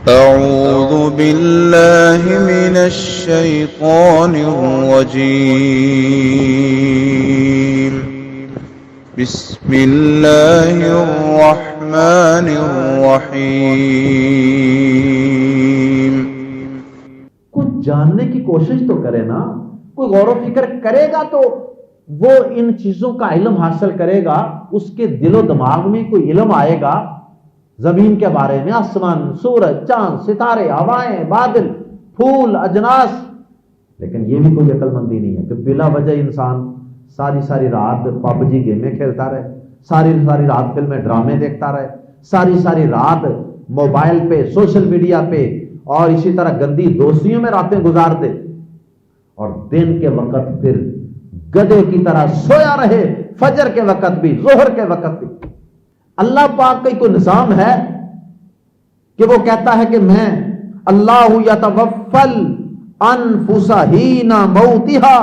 أعوذ بالله من الشيطان الرجيم. بسم الله الرحمن الرحيم. کچھ جاننے کی کوشش تو کرے نا، کوئی غور و فکر کرے گا تو وہ ان چیزوں کا علم حاصل کرے گا، اس کے دل و دماغ میں کوئی علم آئے گا زمین کے بارے میں، آسمان، سورج، چاند، ستارے، ہوائیں، بادل، پھول، اجناس. لیکن یہ بھی کوئی عقل مندی نہیں ہے کہ بلا وجہ انسان ساری رات پب جی گیمیں کھیلتا رہے، ساری رات فلمیں ڈرامے دیکھتا رہے، ساری رات موبائل پہ، سوشل میڈیا پہ اور اسی طرح گندی دوستیوں میں راتیں گزار دے، اور دن کے وقت پھر گدھے کی طرح سویا رہے، فجر کے وقت بھی، ظہر کے وقت بھی. اللہ پاک کا کوئی نظام ہے کہ وہ کہتا ہے کہ میں اللہ یتوفل انفس حین موتہا،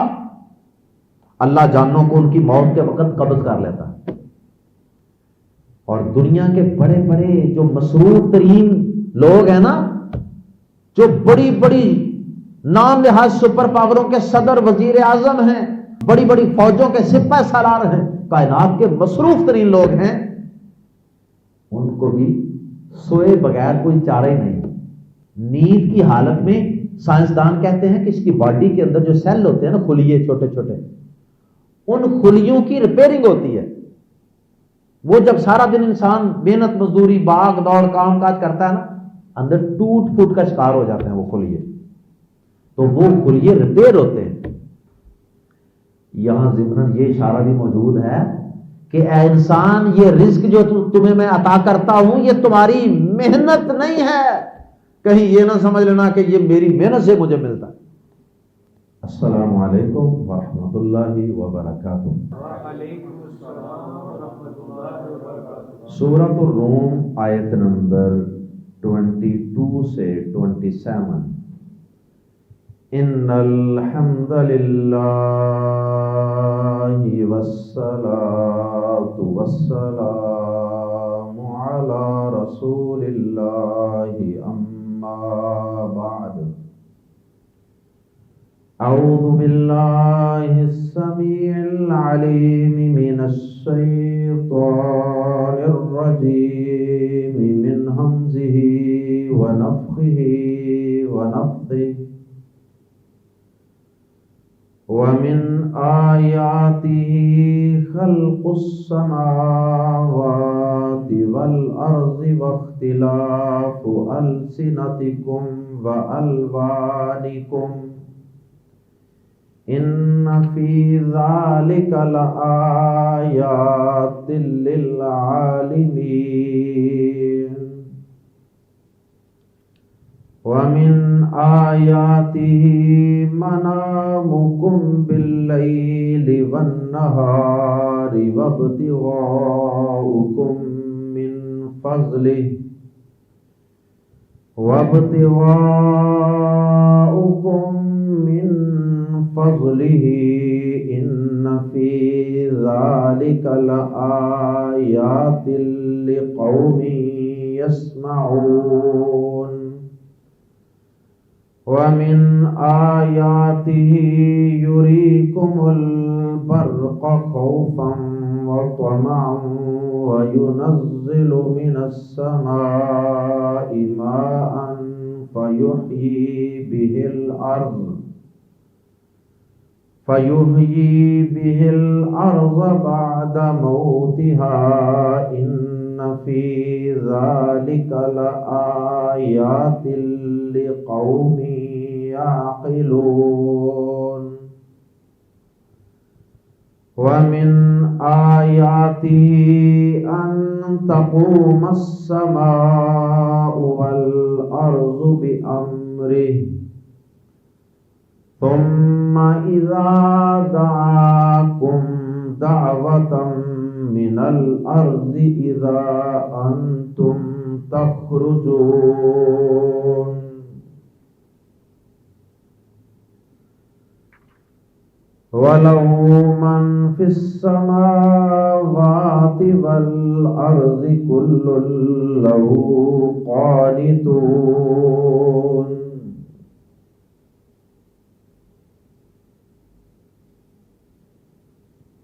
اللہ جانوں کو ان کی موت کے وقت قبض کر لیتا ہے. اور دنیا کے بڑے بڑے جو مصروف ترین لوگ ہیں نا، جو بڑی نام لحاظ سپر پاوروں کے صدر، وزیر اعظم ہیں، بڑی فوجوں کے سپہ سالار ہیں، کائنات کے مصروف ترین لوگ ہیں، ان کو بھی سوئے بغیر کوئی چارہ ہی نہیں. نیند کی حالت میں سائنسدان کہتے ہیں کہ اس کی باڈی کے اندر جو سیل ہوتے ہیں نا، خلیے چھوٹے چھوٹے، ان خلیوں کی ریپیئرنگ ہوتی ہے. وہ جب سارا دن انسان محنت مزدوری، باغ دوڑ، کام کاج کرتا ہے نا، اندر ٹوٹ پھوٹ کا شکار ہو جاتے ہیں وہ خلیے، تو وہ خلیے ریپیئر ہوتے ہیں. یہاں ضمن یہ اشارہ بھی موجود ہے کہ اے انسان، یہ رزق جو تمہیں میں عطا کرتا ہوں یہ تمہاری محنت نہیں ہے، کہیں یہ نہ سمجھ لینا کہ یہ میری محنت سے مجھے ملتا ہے. السلام علیکم ورحمۃ اللہ وبرکاتہ. سورۃ الروم آیت نمبر 22 سے 27. ان الحمد للہ والصلاة والسلام علی رسول اللہ، اما بعد. اعوذ باللہ السمیع العلیم من الشیطان الرجیم، من ہمزہ ونفخہ ونفثہ. ومن آیاتہ خلق السماوات والارض واختلاف السنتکم والوانکم، ان فی ذلک لآیات للعالمین. ومن آیاتہ منامکم باللیل والنہار وابتغاؤکم من فضلہ ان فی ذلک لآیات لقوم یسمعون. ومن آیاتہ یریکم البرق خوفا وطمعا وینزل من السماء ماء فیحیی به الارض بعد موتها، ان فی ذلک لآیات لقوم یعقلون. ومن آیاتہ ان تقوم السماء والارض بأمرہ، ثم اذا دعاکم دعوة من الارض اذا انتم تخرجون. وَلَهُ مَنْ فِي السَّمَاوَاتِ والأرض كل له قانتون.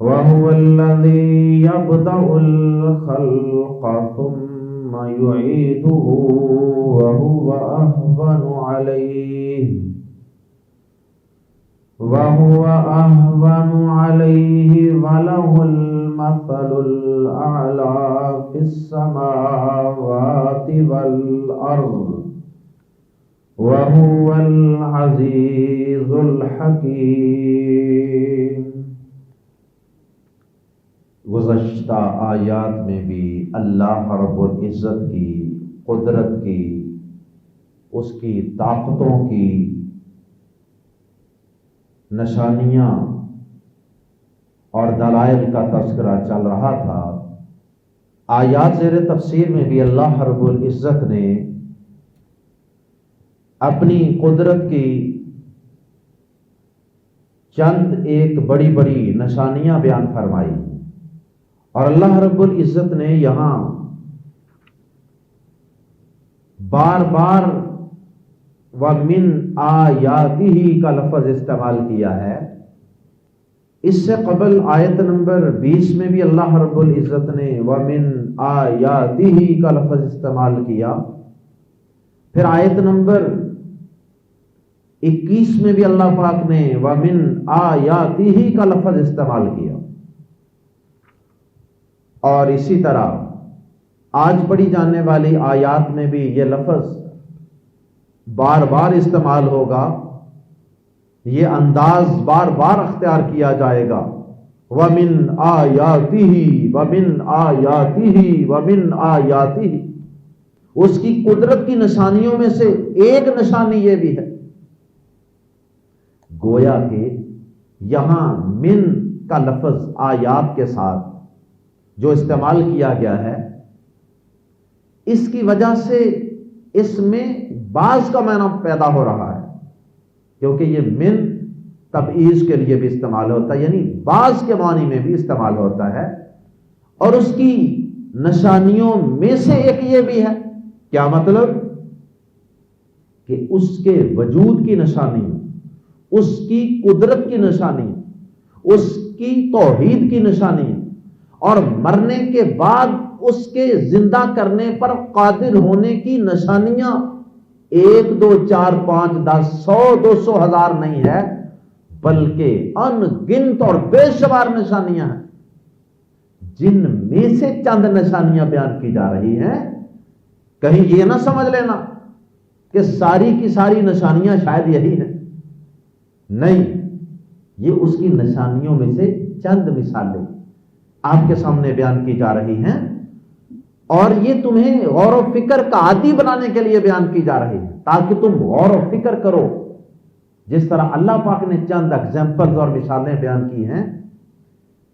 وهو الذي يبدأ الخلق ثم يعيده وهو أهون عليه وله المثل الأعلى في السماوات والأرض وهو العزيز الحكيم. گزشتہ آیات میں بھی اللہ رب العزت کی قدرت کی، اس کی طاقتوں کی نشانیاں اور دلائل کا تذکرہ چل رہا تھا. آیات زیر تفسیر میں بھی اللہ رب العزت نے اپنی قدرت کی چند ایک بڑی بڑی نشانیاں بیان فرمائی، اور اللہ رب العزت نے یہاں بار بار وَمِنْ آیَاتِهِ کا لفظ استعمال کیا ہے. اس سے قبل آیت نمبر 20 میں بھی اللہ رب العزت نے وَمِنْ آیَاتِهِ کا لفظ استعمال کیا. پھر آیت نمبر 21 میں بھی اللہ پاک نے وَمِنْ آیَاتِهِ کا لفظ استعمال کیا. اور اسی طرح آج پڑھی جانے والی آیات میں بھی یہ لفظ بار بار استعمال ہوگا، یہ انداز بار بار اختیار کیا جائے گا. وَمِنْ آیَاتِهِ وَمِنْ آیَاتِهِ وَمِنْ آیَاتِهِ. اس کی قدرت کی نشانیوں میں سے ایک نشانی یہ بھی ہے. گویا کہ یہاں من کا لفظ آیات کے ساتھ جو استعمال کیا گیا ہے، اس کی وجہ سے اس میں بعض کا معنی پیدا ہو رہا ہے، کیونکہ یہ من تبعیض کے لیے بھی استعمال ہوتا ہے، یعنی بعض کے معنی میں بھی استعمال ہوتا ہے. اور اس کی نشانیوں میں سے ایک یہ بھی ہے. کیا مطلب؟ کہ اس کے وجود کی نشانی، اس کی قدرت کی نشانی، اس کی توحید کی نشانی، اور مرنے کے بعد اس کے زندہ کرنے پر قادر ہونے کی نشانیاں 1 2 4 5 10 100 200 1000 نہیں ہے، بلکہ ان گنت اور بے شمار نشانیاں ہیں، جن میں سے چند نشانیاں بیان کی جا رہی ہیں. کہیں یہ نہ سمجھ لینا کہ ساری کی ساری نشانیاں شاید یہی ہیں. نہیں، یہ اس کی نشانیوں میں سے چند مثالیں آپ کے سامنے بیان کی جا رہی ہیں، اور یہ تمہیں غور و فکر کا عادی بنانے کے لیے بیان کی جا رہی ہے، تاکہ تم غور و فکر کرو. جس طرح اللہ پاک نے چند ایگزامپلز اور مثالیں بیان کی ہیں،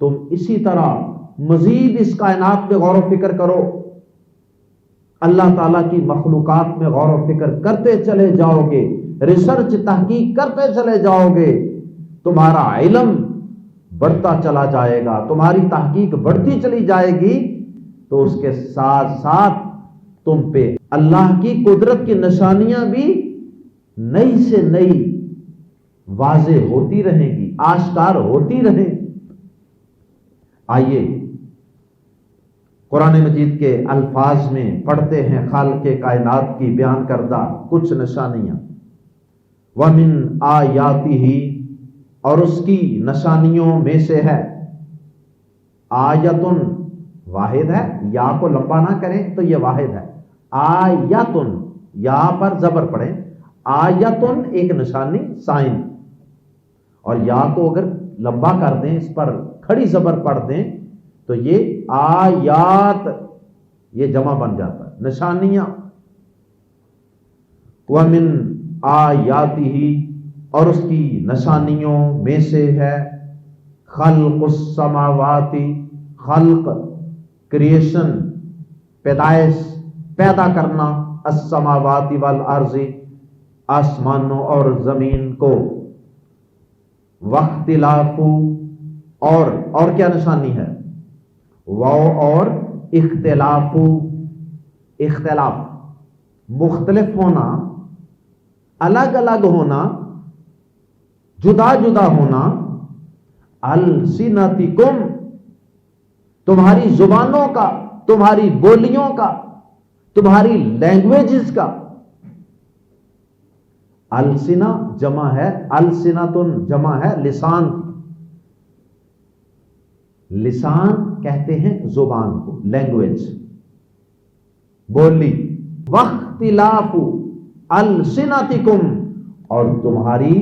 تم اسی طرح مزید اس کائنات میں غور و فکر کرو، اللہ تعالیٰ کی مخلوقات میں غور و فکر کرتے چلے جاؤ گے، ریسرچ تحقیق کرتے چلے جاؤ گے، تمہارا علم بڑھتا چلا جائے گا، تمہاری تحقیق بڑھتی چلی جائے گی، تو اس کے ساتھ ساتھ تم پہ اللہ کی قدرت کی نشانیاں بھی نئی سے نئی واضح ہوتی رہیں گی، آشکار ہوتی رہیں گی. آئیے قرآن مجید کے الفاظ میں پڑھتے ہیں خالق کائنات کی بیان کردہ کچھ نشانیاں. وَمِنْ آیَاتِهِ، اور اس کی نشانیوں میں سے ہے. آیتن واحد ہے، یا کو لمبا نہ کریں تو یہ واحد ہے. آیتن، یا پر زبر پڑھیں، آیتن ایک نشانی سائن، اور یا کو اگر لمبا کر دیں، اس پر کھڑی زبر پڑھ دیں تو یہ آیات، یہ جمع بن جاتا ہے، نشانیاں. وَمِنْ آیَاتِهِ، اور اس کی نشانیوں میں سے ہے خلق السماوات، خلق کریشن، پیدائش، پیدا کرنا، السماوات والارض، آسمانوں اور زمین کو، واختلاف، اور کیا نشانی ہے؟ واو اور اختلاف، اختلاف مختلف ہونا، الگ الگ ہونا، جدا جدا ہونا، السنتکم تمہاری زبانوں کا، تمہاری بولیوں کا، تمہاری لینگویجز کا. السنا جمع ہے، السنتن جمع ہے لسان. لسان کہتے ہیں زبان کو، لینگویج، بولی. واختلاف السنتکم اور تمہاری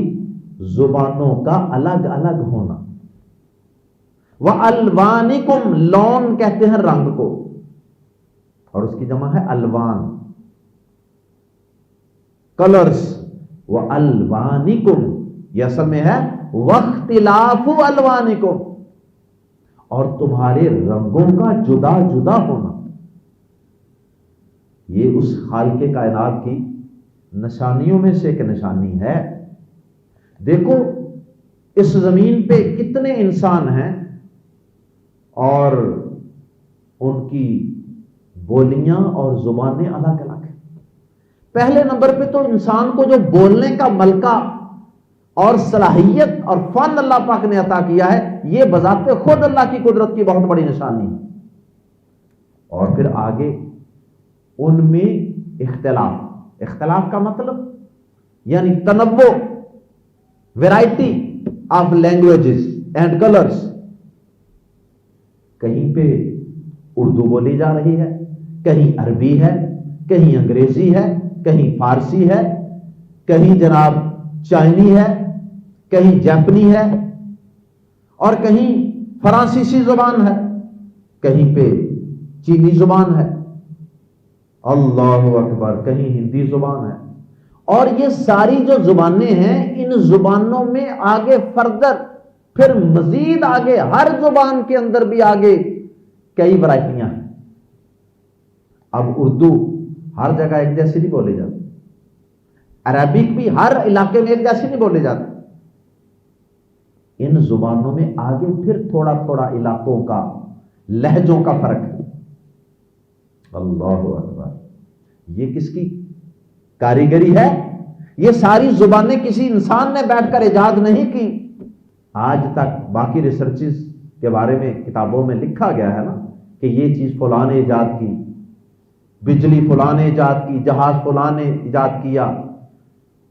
زبانوں کا الگ الگ ہونا. وَأَلْوَانِكُمْ لون کہتے ہیں رنگ کو، اور اس کی جمع ہے الوان، کلرز. وَأَلْوَانِكُمْ یہ اصل میں ہے وَاخْتِلَافُ أَلْوَانِكُمْ اور تمہارے رنگوں کا جدا جدا ہونا. یہ اس خالق کائنات کی نشانیوں میں سے ایک نشانی ہے. دیکھو اس زمین پہ کتنے انسان ہیں اور ان کی بولیاں اور زبانیں الگ الگ ہیں. پہلے نمبر پہ تو انسان کو جو بولنے کا ملکہ اور صلاحیت اور فن اللہ پاک نے عطا کیا ہے، یہ بذات خود اللہ کی قدرت کی بہت بڑی نشانی ہے. اور پھر آگے ان میں اختلاف. اختلاف کا مطلب یعنی تنوع، variety of languages and colours. کہیں پہ اردو بولی جا رہی ہے، کہیں عربی ہے، کہیں انگریزی ہے، کہیں فارسی ہے، کہیں جناب چائنی ہے، کہیں جاپنی ہے، اور کہیں فرانسیسی زبان ہے، کہیں پہ چینی زبان ہے، اللہ اکبر، کہیں ہندی زبان ہے. اور یہ ساری جو زبانیں ہیں، ان زبانوں میں آگے فردر، پھر مزید آگے ہر زبان کے اندر بھی آگے کئی ورائٹیاں ہیں. اب اردو ہر جگہ ایک جیسی نہیں بولی جاتی، عربک بھی ہر علاقے میں ایک جیسی نہیں بولی جاتی. ان زبانوں میں آگے پھر تھوڑا تھوڑا علاقوں کا، لہجوں کا فرق ہے. اللہ اکبر، یہ کس کی کاریگری ہے؟ یہ ساری زبانیں کسی انسان نے بیٹھ کر ایجاد نہیں کی. آج تک باقی ریسرچز کے بارے میں کتابوں میں لکھا گیا ہے نا کہ یہ چیز فلاں نے ایجاد کی، بجلی فلاں نے ایجاد کی، جہاز فلاں نے ایجاد کیا،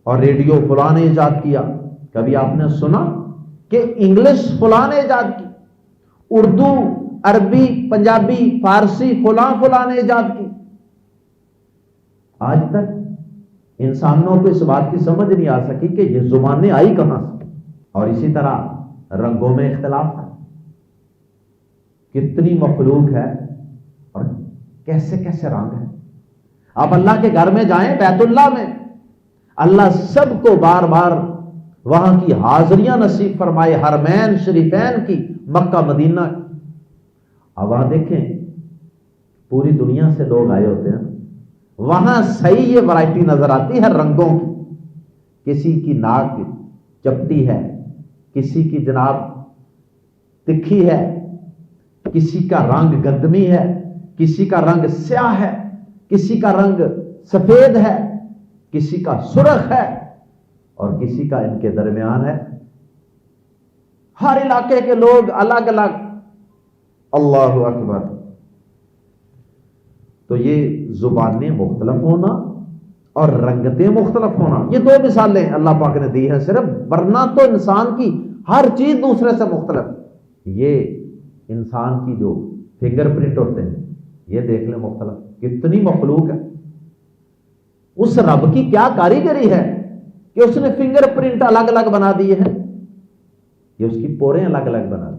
اور ریڈیو فلاں نے ایجاد کیا. کبھی آپ نے سنا کہ انگلش فلاں نے ایجاد کی، اردو، عربی، پنجابی، فارسی فلاں فلاں نے ایجاد کی؟ آج تک انسانوں کو اس بات کی سمجھ نہیں آ سکی کہ یہ زبانیں آئی کہاں سے. اور اسی طرح رنگوں میں اختلاف ہے. کتنی مخلوق ہے اور کیسے کیسے رنگ ہیں. آپ اللہ کے گھر میں جائیں، بیت اللہ میں، اللہ سب کو بار بار وہاں کی حاضریاں نصیب فرمائے، حرمین شریفین کی، مکہ مدینہ. اب وہاں دیکھیں پوری دنیا سے لوگ آئے ہوتے ہیں، وہاں صحیح یہ ورائٹی نظر آتی ہے رنگوں کی. کسی کی ناک چپٹی ہے، کسی کی جناب تکھی ہے، کسی کا رنگ گندمی ہے، کسی کا رنگ سیاہ ہے، کسی کا رنگ سفید ہے، کسی کا سرخ ہے، اور کسی کا ان کے درمیان ہے. ہر علاقے کے لوگ الگ الگ. اللہ اکبر. تو یہ زبانیں مختلف ہونا اور رنگتیں مختلف ہونا، یہ دو مثالیں اللہ پاک نے دی ہیں صرف، ورنہ تو انسان کی ہر چیز دوسرے سے مختلف. یہ انسان کی جو فنگر پرنٹ ہوتے ہیں، یہ دیکھ لیں مختلف، کتنی مخلوق ہے. اس رب کی کیا کاریگری ہے کہ اس نے فنگر پرنٹ الگ الگ بنا دیے ہیں، یہ اس کی پوریں الگ الگ بنا دی.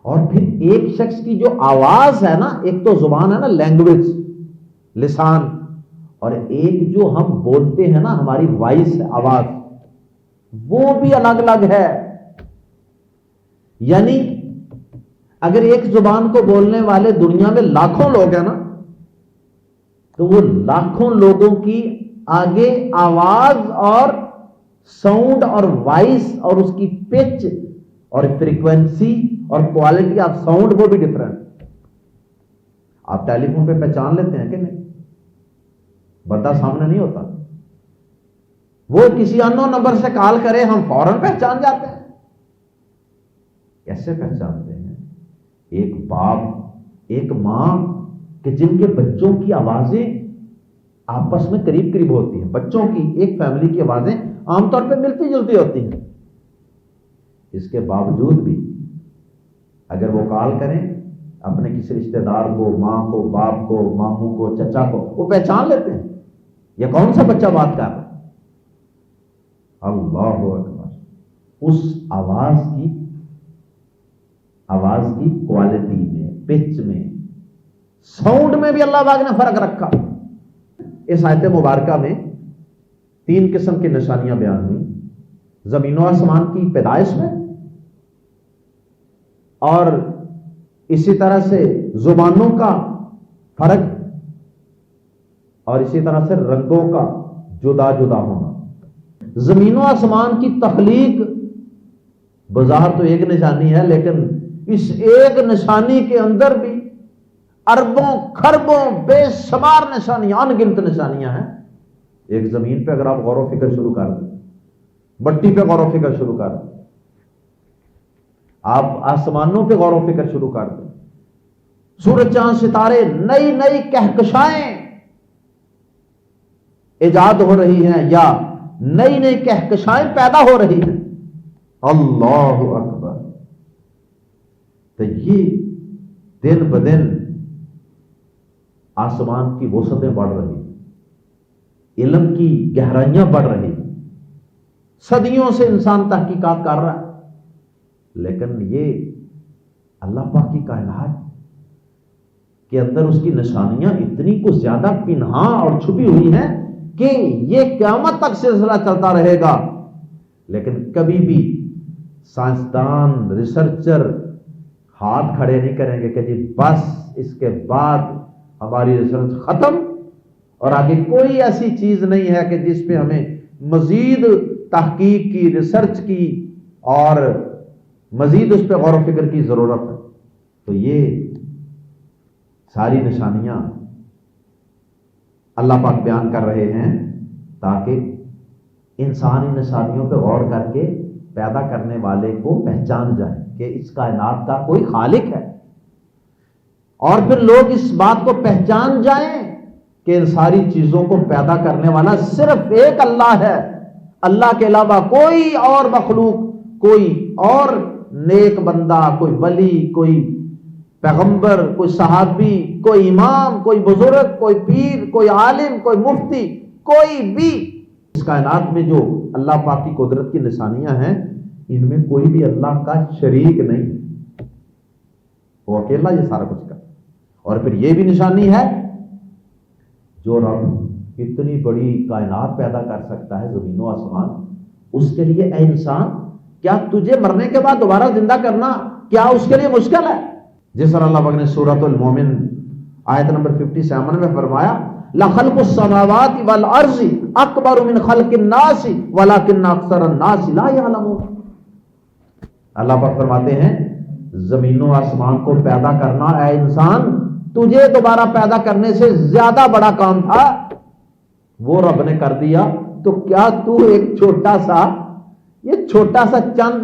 اور پھر ایک شخص کی جو آواز ہے نا، ایک تو زبان ہے نا، لینگویج، لسان، اور ایک جو ہم بولتے ہیں نا، ہماری وائس، آواز، وہ بھی الگ الگ ہے. یعنی اگر ایک زبان کو بولنے والے دنیا میں لاکھوں لوگ ہیں نا، تو وہ لاکھوں لوگوں کی آگے آواز اور ساؤنڈ اور وائس اور اس کی پچ اور فریکوینسی اور کوالٹی آف ساؤنڈ وہ بھی ڈفرنٹ. آپ ٹیلی فون پہ پہچان لیتے ہیں کہ نہیں؟ بندہ سامنے نہیں ہوتا، وہ کسی انون نمبر سے کال کرے ہم فوراً پہچان جاتے ہیں۔ کیسے پہچانتے ہیں؟ ایک باپ ایک ماں کہ جن کے بچوں کی آوازیں آپس میں قریب قریب ہوتی ہیں، بچوں کی ایک فیملی کی آوازیں عام طور پہ ملتی جلتی ہوتی ہیں، اس کے باوجود بھی اگر وہ کال کریں اپنے کسی رشتہ دار کو، ماں کو، باپ کو، ماموں کو، چچا کو، وہ پہچان لیتے ہیں یہ کون سا بچہ بات کر رہا ہے۔ اللہ اکبر، اس آواز کی کوالٹی میں، پچ میں، ساؤنڈ میں بھی اللہ پاک نے فرق رکھا۔ اس آیت مبارکہ میں 3 قسم کی نشانیاں بیان ہوئی، زمین و آسمان کی پیدائش میں، اور اسی طرح سے زبانوں کا فرق، اور اسی طرح سے رنگوں کا جدا جدا ہونا۔ زمین و آسمان کی تخلیق بظاہر تو ایک نشانی ہے، لیکن اس ایک نشانی کے اندر بھی اربوں خربوں بے شمار نشانیاں، ان گنت نشانیاں ہیں۔ ایک زمین پہ اگر آپ غور و فکر شروع کر دیں، مٹی پہ غور و فکر شروع کر دیں، آپ آسمانوں پہ غور و فکر شروع کر دیں، سورج چاند ستارے، نئی نئی کہکشائیں ایجاد ہو رہی ہیں یا نئی نئی کہکشائیں پیدا ہو رہی ہیں۔ اللہ اکبر۔ تو یہ دن بدن آسمان کی وسعتیں بڑھ رہی، علم کی گہرائیاں بڑھ رہی، صدیوں سے انسان تحقیقات کر رہا ہے، لیکن یہ اللہ پاک کی کائنات کے اندر اس کی نشانیاں اتنی کو زیادہ پنہاں اور چھپی ہوئی ہیں کہ یہ قیامت تک سلسلہ چلتا رہے گا، لیکن کبھی بھی سائنسدان، ریسرچر ہاتھ کھڑے نہیں کریں گے کہ جی بس اس کے بعد ہماری ریسرچ ختم اور آگے کوئی ایسی چیز نہیں ہے کہ جس پہ ہمیں مزید تحقیق کی، ریسرچ کی اور مزید اس پہ غور و فکر کی ضرورت ہے۔ تو یہ ساری نشانیاں اللہ پاک بیان کر رہے ہیں تاکہ انسان ان نشانیوں پہ غور کر کے پیدا کرنے والے کو پہچان جائے کہ اس کائنات کا کوئی خالق ہے، اور پھر لوگ اس بات کو پہچان جائیں کہ ان ساری چیزوں کو پیدا کرنے والا صرف ایک اللہ ہے، اللہ کے علاوہ کوئی اور مخلوق، کوئی اور نیک بندہ، کوئی ولی، کوئی پیغمبر، کوئی صحابی، کوئی امام، کوئی بزرگ، کوئی پیر، کوئی عالم، کوئی مفتی، کوئی بھی اس کائنات میں جو اللہ پاک کی قدرت کی نشانیاں ہیں، ان میں کوئی بھی اللہ کا شریک نہیں، وہ اکیلا یہ سارا کچھ کرتا۔ اور پھر یہ بھی نشانی ہے جو رب اتنی بڑی کائنات پیدا کر سکتا ہے، زمین و آسمان، اس کے لیے اے انسان کیا تجھے مرنے کے بعد دوبارہ زندہ کرنا کیا اس کے لیے مشکل ہے؟ جس طرح اللہ پاک نے سورۃ المومن آیت نمبر 57 میں فرمایا لَخَلْقُ السَّمَاوَاتِ وَالْأَرْضِ أَكْبَرُ مِنْ خَلْقِ النَّاسِ وَلَكِنَّ أَكْثَرَ النَّاسِ لَا يَعْلَمُونَ۔ اللہ پاک فرماتے ہیں زمین و آسمان کو پیدا کرنا اے انسان تجھے دوبارہ پیدا کرنے سے زیادہ بڑا کام تھا، وہ رب نے کر دیا، تو کیا تو ایک چھوٹا سا چند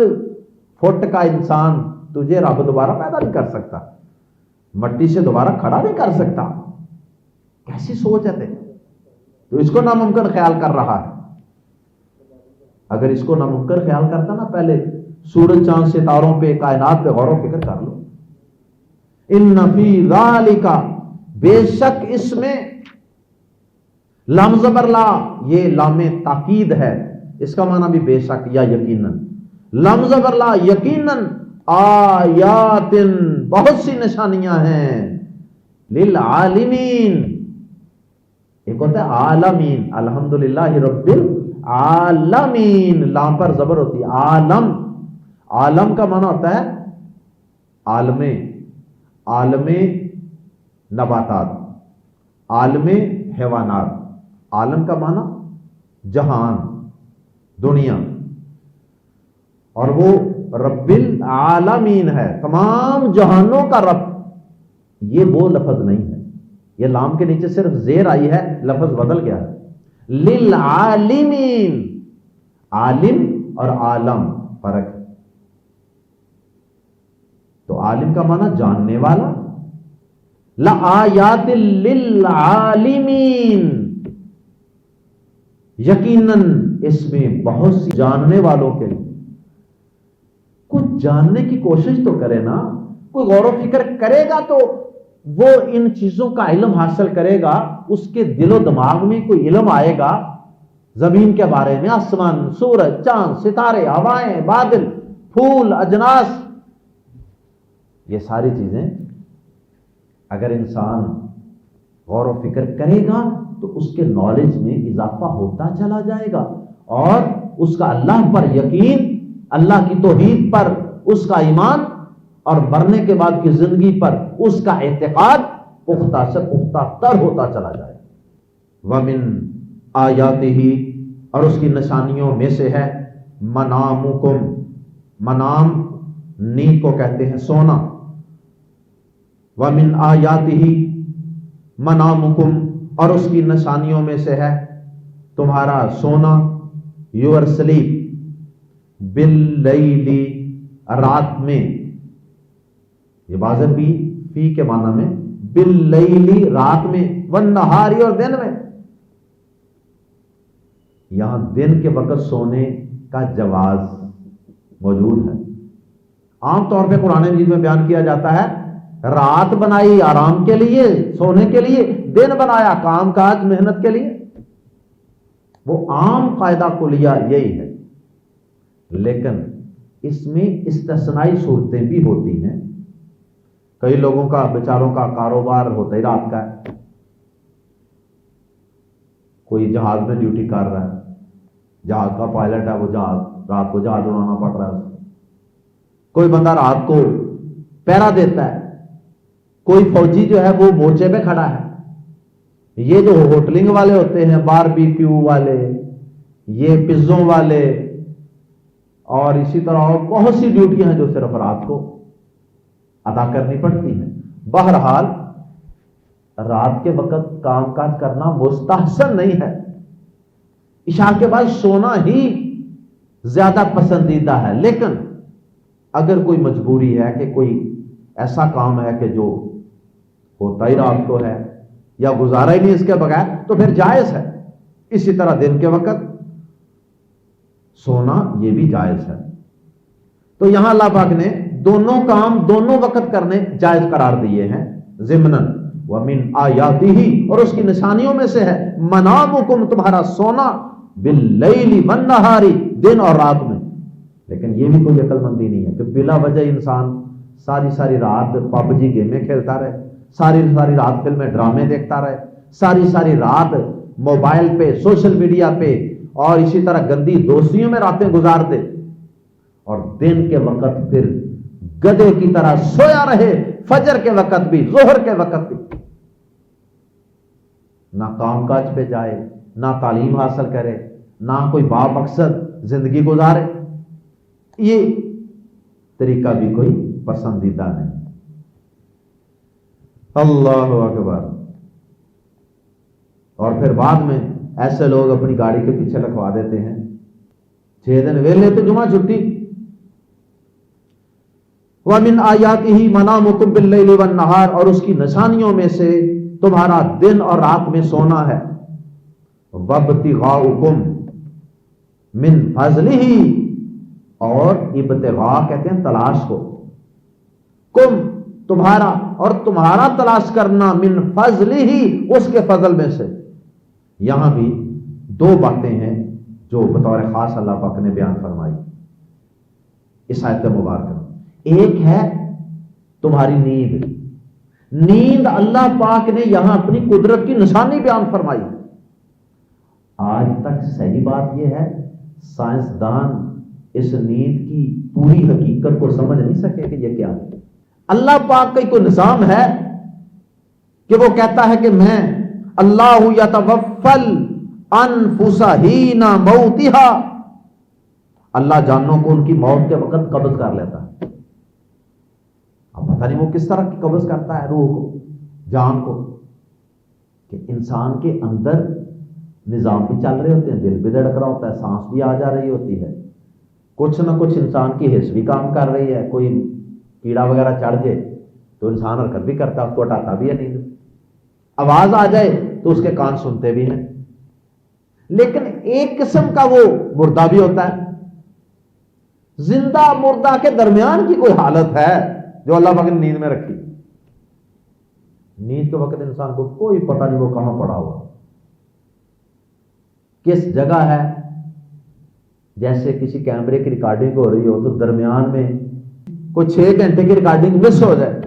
فٹ کا انسان تجھے رب دوبارہ پیدا نہیں کر سکتا، مٹی سے دوبارہ کھڑا نہیں کر سکتا؟ کیسی سوچ ہے تیری؟ تو اس کو ناممکن خیال کر رہا ہے۔ اگر اس کو ناممکن خیال کرتا نا، پہلے سورج چاند ستاروں پہ، کائنات پہ غور و فکر کر لو۔ ان فی ذالک، بے شک اس میں، لام زبر لا، یہ لام تاکید ہے، اس کا معنی بھی بے شک یا یقیناً، لام زبر لا یقیناً، آیات، بہت سی نشانیاں ہیں، للعالمین، ایک ہوتا ہے عالمین، الحمدللہ رب العالمین، لام پر زبر ہوتی ہے، عالم، عالم کا معنی ہوتا ہے عالم نباتات، عالم حیوانات، عالم کا معنی جہان، دنیا، اور وہ رب العالمین ہے، تمام جہانوں کا رب، یہ وہ لفظ نہیں ہے، یہ لام کے نیچے صرف زیر آئی ہے، لفظ بدل گیا ہے۔ للعالمین، عالم اور عالم فرق ہے۔ تو عالم کا معنی جاننے والا، لآیات للعالمین، یقیناً اس میں بہت سی جاننے والوں کے لیے۔ کچھ جاننے کی کوشش تو کرے نا، کوئی غور و فکر کرے گا تو وہ ان چیزوں کا علم حاصل کرے گا، اس کے دل و دماغ میں کوئی علم آئے گا زمین کے بارے میں، آسمان، سورج، چاند، ستارے، ہوائیں، بادل، پھول، اجناس، یہ ساری چیزیں اگر انسان غور و فکر کرے گا تو اس کے نالج میں اضافہ ہوتا چلا جائے گا، اور اس کا اللہ پر یقین، اللہ کی توحید پر اس کا ایمان، اور مرنے کے بعد کی زندگی پر اس کا اعتقاد پختہ سے پختہ تر ہوتا چلا جائے۔ وَمِنْ آیاتہ، اور اس کی نشانیوں میں سے ہے منامکم، منام نیند کو کہتے ہیں سونا، وَمِنْ آیاتہ منامکم، اور اس کی نشانیوں میں سے ہے تمہارا سونا، یور سلیپ، باللیل، رات میں، یہ بازر بھی فی کے معنی میں، باللیل، رات میں، والنہاری، اور دن میں۔ یہاں دن کے وقت سونے کا جواز موجود ہے۔ عام طور پہ قرآن مجید میں بیان کیا جاتا ہے رات بنائی آرام کے لیے، سونے کے لیے، دن بنایا کام کاج محنت کے لیے، وہ عام قاعدہ کلیہ یہی ہے۔ لیکن اس میں استثنائی صورتیں بھی ہوتی ہیں۔ کئی لوگوں کا بیچاروں کا کاروبار ہوتا ہی رات کا ہے، کوئی جہاز میں ڈیوٹی کر رہا ہے، جہاز کا پائلٹ ہے، وہ جہاز رات کو جہاز اڑانا پڑ رہا ہے، کوئی بندہ رات کو پہرا دیتا ہے، کوئی فوجی جو ہے وہ مورچے پہ کھڑا ہے، یہ جو ہوٹلنگ والے ہوتے ہیں، باربیکیو والے، یہ پزوں والے، اور اسی طرح اور بہت سی ڈیوٹیاں ہیں جو صرف رات کو ادا کرنی پڑتی ہیں۔ بہرحال رات کے وقت کام کاج کرنا مستحسن نہیں ہے، عشاء کے بعد سونا ہی زیادہ پسندیدہ ہے۔ لیکن اگر کوئی مجبوری ہے کہ کوئی ایسا کام ہے کہ جو ہوتا ہی رات کو ہے یا گزارا ہی نہیں اس کے بغیر، تو پھر جائز ہے۔ اسی طرح دن کے وقت سونا یہ بھی جائز ہے۔ تو یہاں اللہ پاک نے دونوں کام دونوں وقت کرنے جائز قرار دیے ہیں ضمناً۔ وَمِنْ آیاتہ، اور اس کی نشانیوں میں سے ہے منامکم، تمہارا سونا، باللیل والنہار، دن اور رات میں۔ لیکن یہ بھی کوئی عقل مندی نہیں ہے کہ بلا وجہ انسان ساری رات پب جی گیمیں کھیلتا رہے، ساری رات فلمیں ڈرامے دیکھتا رہے، ساری رات موبائل پہ، سوشل میڈیا پہ، اور اسی طرح گندی دوستیوں میں راتیں گزار دے، اور دن کے وقت پھر گدھے کی طرح سویا رہے، فجر کے وقت بھی، ظہر کے وقت بھی، نہ کام کاج پہ جائے، نہ تعلیم حاصل کرے، نہ کوئی بامقصد زندگی گزارے، یہ طریقہ بھی کوئی پسندیدہ نہیں۔ اللہ اکبر۔ اور پھر بعد میں ایسے لوگ اپنی گاڑی کے پیچھے لکھوا دیتے ہیں 6 دن ویلے تو جمعہ چھٹی۔ وَمِنْ آیَاتِهِ مَنَامُكُمْ بِاللَّيْلِ وَالنَّهَارِ، اور اس کی نشانیوں میں سے تمہارا دن اور رات میں سونا ہے۔ وَابْتِغَاؤُكُمْ مِنْ فَضْلِهِ، اور ابتغاء کہتے ہیں تلاش کو، کم تمہارا، اور تمہارا تلاش کرنا، من فضلہ، اس کے فضل میں سے۔ یہاں بھی 2 باتیں ہیں جو بطور خاص اللہ پاک نے بیان فرمائی اس آیت مبارکہ میں۔ ایک ہے تمہاری نیند اللہ پاک نے یہاں اپنی قدرت کی نشانی بیان فرمائی۔ آج تک صحیح بات یہ ہے سائنسدان اس نیند کی پوری حقیقت کو سمجھ نہیں سکے کہ یہ کیا ہے۔ اللہ پاک کا کوئی نظام ہے کہ وہ کہتا ہے کہ میں اللہ یتوفل انفس حین موتہا، اللہ جانوں کو ان کی موت کے وقت قبض کر لیتا ہے۔ اب پتہ نہیں وہ کس طرح کی قبض کرتا ہے روح کو، جان کو، کہ انسان کے اندر نظام بھی چل رہے ہوتے ہیں، دل بھی دھڑک رہا ہوتا ہے، سانس بھی آ جا رہی ہوتی ہے، کچھ نہ کچھ انسان کی حس بھی کام کر رہی ہے، کوئی کیڑا وغیرہ چڑھ جائے تو انسان حرکت بھی کرتا ہے، اس کو ہٹاتا بھی ہے نیند، آواز آ جائے تو اس کے کان سنتے بھی ہیں، لیکن ایک قسم کا وہ مردہ بھی ہوتا ہے۔ زندہ مردہ کے درمیان کی کوئی حالت ہے جو اللہ پاک نے نیند میں رکھی؟ نیند کے وقت انسان کو کوئی پتہ نہیں وہ کہاں پڑا ہوا، کس جگہ ہے۔ جیسے کسی کیمرے کی ریکارڈنگ ہو رہی ہو تو درمیان میں کوئی 6 گھنٹے کی ریکارڈنگ مس ہو جائے،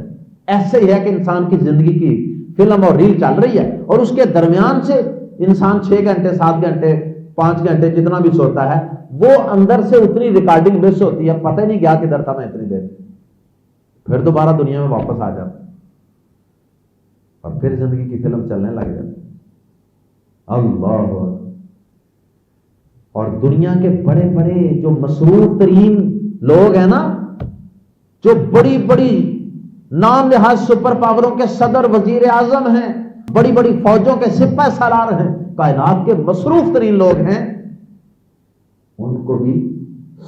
ایسے ہی ہے کہ انسان کی زندگی کی فلم اور ریل چل رہی ہے اور اس کے درمیان سے انسان 6 گھنٹے 7 گھنٹے 5 گھنٹے جتنا بھی سوتا ہے وہ اندر سے اتنی ریکارڈنگ مس ہوتی ہے، پتہ ہی نہیں کیا کدھر تھا میں اتنی دیر، پھر دوبارہ دنیا میں واپس آ جاتا اور پھر زندگی کی فلم چلنے لگ جاتی۔ اللہ اکبر۔ اور دنیا کے بڑے بڑے جو مصروف ترین لوگ ہیں نا، جو بڑی بڑی نام نہاد سپر پاوروں کے صدر وزیر اعظم ہیں، بڑی بڑی فوجوں کے سپہ سالار ہیں، کائنات کے مصروف ترین لوگ ہیں، ان کو بھی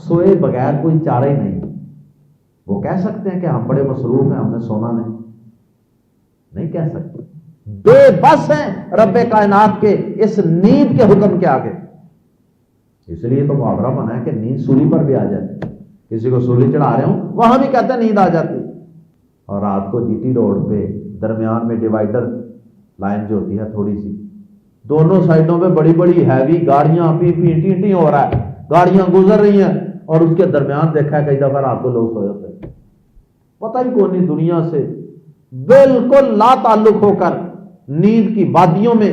سوئے بغیر کوئی چارہ ہی نہیں۔ وہ کہہ سکتے ہیں کہ ہم بڑے مصروف ہیں، ہم نے سونا نہیں کہہ سکتے، بے بس ہیں رب کائنات کے اس نیند کے حکم کے آگے۔ اس لیے تو محاورہ بنا ہے کہ نیند سولی پر بھی آ جاتی، کسی کو سولی چڑھا رہے ہوں وہاں بھی کہتے ہیں نیند آ جاتی۔ اور رات کو جی ٹی روڈ پہ درمیان میں ڈیوائیڈر لائن جو ہوتی ہے تھوڑی سی، دونوں سائڈوں پہ بڑی بڑی ہیوی گاڑیاں پی ٹی ہو رہا ہے، گاڑیاں گزر رہی ہیں اور اس کے درمیان دیکھا ہے کئی دفعہ رات کو لوگ سوئے ہوتے ہیں، پتہ ہی کون نہیں، دنیا سے بالکل لا تعلق ہو کر نیند کی وادیوں میں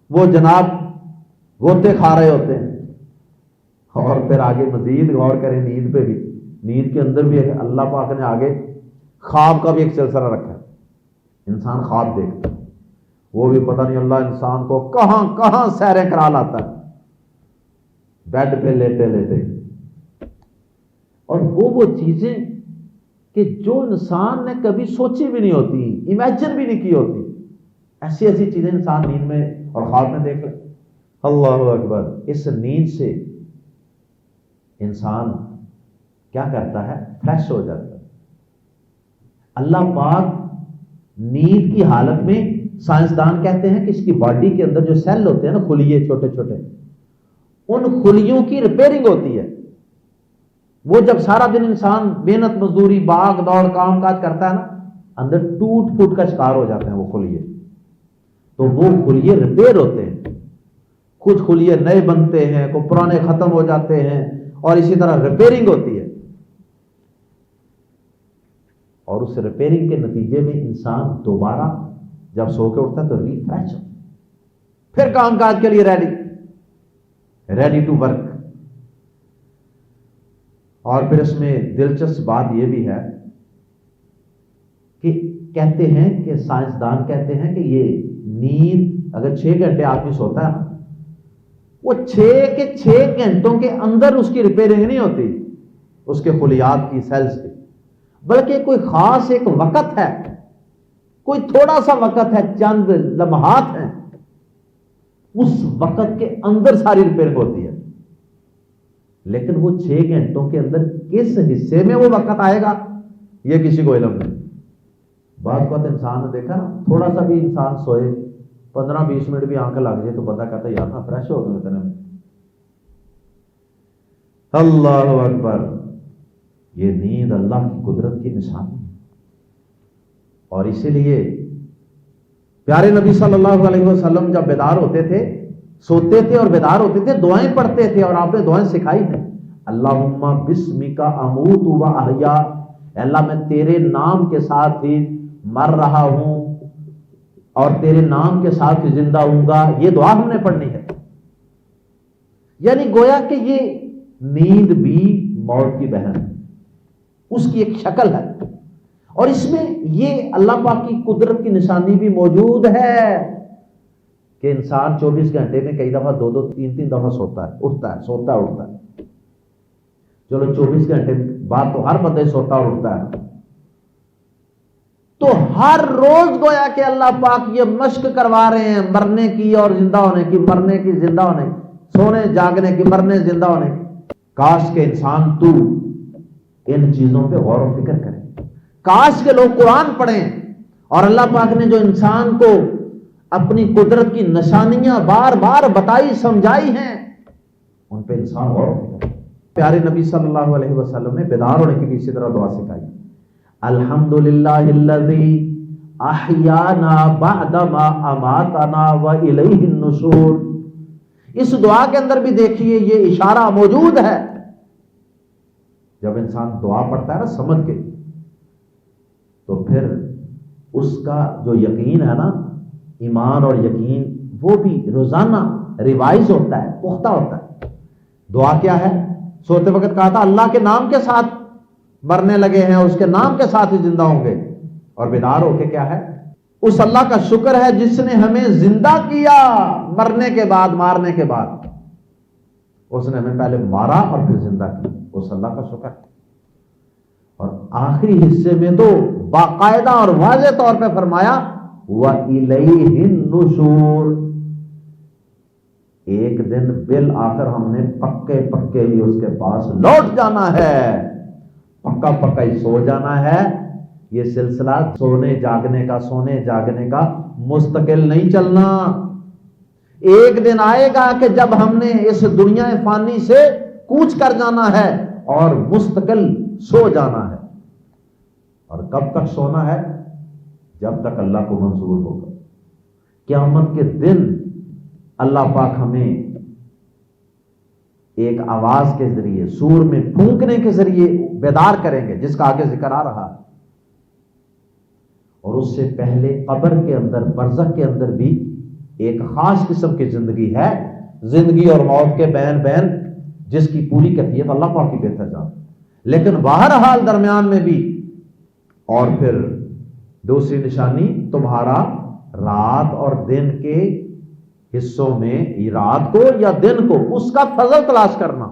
وہ جناب گوتے کھا رہے ہوتے ہیں۔ اور پھر آگے مزید غور کریں نیند پہ بھی، نیند کے اندر بھی اللہ پاک نے آگے خواب کا بھی ایک سلسلہ رکھا ہے، انسان خواب دیکھتا ہے، وہ بھی پتہ نہیں اللہ انسان کو کہاں کہاں سیریں کرا لاتا ہے بیڈ پہ لیٹے لیٹے، اور وہ چیزیں کہ جو انسان نے کبھی سوچی بھی نہیں ہوتی، امیجن بھی نہیں کی ہوتی، ایسی ایسی چیزیں انسان نیند میں اور خواب میں دیکھ لے۔ اللہ اکبر۔ اس نیند سے انسان کیا کرتا ہے؟ فریش ہو جاتا ہے۔ اللہ پاک نیند کی حالت میں، سائنسدان کہتے ہیں کہ اس کی باڈی کے اندر جو سیل ہوتے ہیں نا، خلیے چھوٹے چھوٹے، ان خلیوں کی ریپیئرنگ ہوتی ہے۔ وہ جب سارا دن انسان محنت مزدوری باغ دوڑ کام کاج کرتا ہے نا، اندر ٹوٹ پھوٹ کا شکار ہو جاتے ہیں وہ خلیے، تو وہ خلیے ریپیئر ہوتے ہیں، کچھ خلیے نئے بنتے ہیں، کچھ پرانے ختم ہو جاتے ہیں، اور اسی طرح ریپیئرنگ ہوتی ہے، اور اس ریپیئرنگ کے نتیجے میں انسان دوبارہ جب سو کے اٹھتا ہے تو ریفریش ہو، پھر کام کاج کے لیے ریڈی ٹو ورک۔ اور پھر اس میں دلچسپ بات یہ بھی ہے کہ کہتے ہیں کہ سائنسدان کہتے ہیں کہ یہ نیند اگر 6 گھنٹے آدمی سوتا ہے نا، وہ 6 گھنٹوں کے اندر اس کی ریپیئرنگ نہیں ہوتی اس کے خلیات کی، سیلز کی، بلکہ کوئی خاص ایک وقت ہے، کوئی تھوڑا سا وقت ہے، چند لمحات ہیں، اس وقت کے اندر ساری ریپیئرنگ ہوتی ہے، لیکن وہ 6 گھنٹوں کے اندر کس حصے میں وہ وقت آئے گا یہ کسی کو علم نہیں۔ بعض وقت انسان نے دیکھا نا، تھوڑا سا بھی انسان سوئے 15-20 منٹ بھی آنکھ لگ جائے تو بندہ کہتا ہے یار نا فریش ہو گئے اتنے میں۔ اللہ اکبر۔ یہ نیند اللہ کی قدرت کی نشانی ہے، اور اسی لیے پیارے نبی صلی اللہ علیہ وسلم جب بیدار ہوتے تھے، سوتے تھے اور بیدار ہوتے تھے، دعائیں پڑھتے تھے، اور آپ نے دعائیں سکھائی ہیں۔ اللہم بسمک اموت و احیا، اللہ میں تیرے نام کے ساتھ ہی مر رہا ہوں اور تیرے نام کے ساتھ ہی زندہ ہوں گا، یہ دعا ہم نے پڑھنی ہے۔ یعنی گویا کہ یہ نیند بھی موت کی بہن ہے، اس کی ایک شکل ہے، اور اس میں یہ اللہ پاک کی قدرت کی نشانی بھی موجود ہے کہ انسان 24 گھنٹے میں کئی دفعہ 2-2 3-3 دفعہ سوتا ہے، اٹھتا ہے، سوتا ہے اٹھتا ہے۔ چلو 24 گھنٹے بعد تو ہر بندہ سوتا اور اٹھتا ہے، ہر روز گویا کہ اللہ پاک یہ مشق کروا رہے ہیں مرنے کی اور زندہ ہونے کی، مرنے کی زندہ ہونے کی، سونے جاگنے کی، مرنے زندہ ہونے کی۔ کاش کہ انسان تو ان چیزوں پہ غور و فکر کرے، کاش کہ لوگ قرآن پڑھیں اور اللہ پاک نے جو انسان کو اپنی قدرت کی نشانیاں بار بار بتائی سمجھائی ہیں ان پہ انسان غور و فکر کرے۔ پیارے نبی صلی اللہ علیہ وسلم نے بیدار ہونے کی بھی اسی طرح دعا سکھائی، الحمدللہ الذی احیانا بعدما اماتنا والیہ النشور۔ اس دعا کے اندر بھی دیکھیے یہ اشارہ موجود ہے، جب انسان دعا پڑھتا ہے نا سمجھ کے، تو پھر اس کا جو یقین ہے نا، ایمان اور یقین، وہ بھی روزانہ ریوائز ہوتا ہے، پختہ ہوتا ہے۔ دعا کیا ہے؟ سوتے وقت کہا تھا اللہ کے نام کے ساتھ مرنے لگے ہیں، اس کے نام کے ساتھ ہی زندہ ہوں گے، اور بیدار ہو کے کیا ہے؟ اس اللہ کا شکر ہے جس نے ہمیں زندہ کیا مرنے کے بعد، مارنے کے بعد اس نے ہمیں پہلے مارا اور پھر زندہ کیا، اس اللہ کا شکر ہے۔ اور آخری حصے میں تو باقاعدہ اور واضح طور پہ فرمایا وَإِلَيْهِ النُّشُورُ، ایک دن بالآخر ہم نے پکے پکے ہی اس کے پاس لوٹ جانا ہے، پکا پکا ہی سو جانا ہے۔ یہ سلسلہ سونے جاگنے کا مستقل نہیں چلنا۔ ایک دن آئے گا کہ جب ہم نے اس دنیا فانی سے کوچ کر جانا ہے اور مستقل سو جانا ہے۔ اور کب تک سونا ہے؟ جب تک اللہ کو منظور ہوگا۔ قیامت کے دن اللہ پاک ہمیں ایک آواز کے ذریعے، سور میں پھونکنے کے ذریعے بیدار کریں گے، جس کا آگے ذکر آ رہا ہے۔ اور اس سے پہلے قبر کے اندر، برزخ کے اندر بھی ایک خاص قسم کی زندگی ہے، زندگی اور موت کے بین بین، جس کی پوری کیفیت اللہ پاک کی بہتر جانتا ہے۔ لیکن بہرحال درمیان میں بھی، اور پھر دوسری نشانی تمہارا رات اور دن کے حصوں میں، رات کو یا دن کو اس کا فضل تلاش کرنا،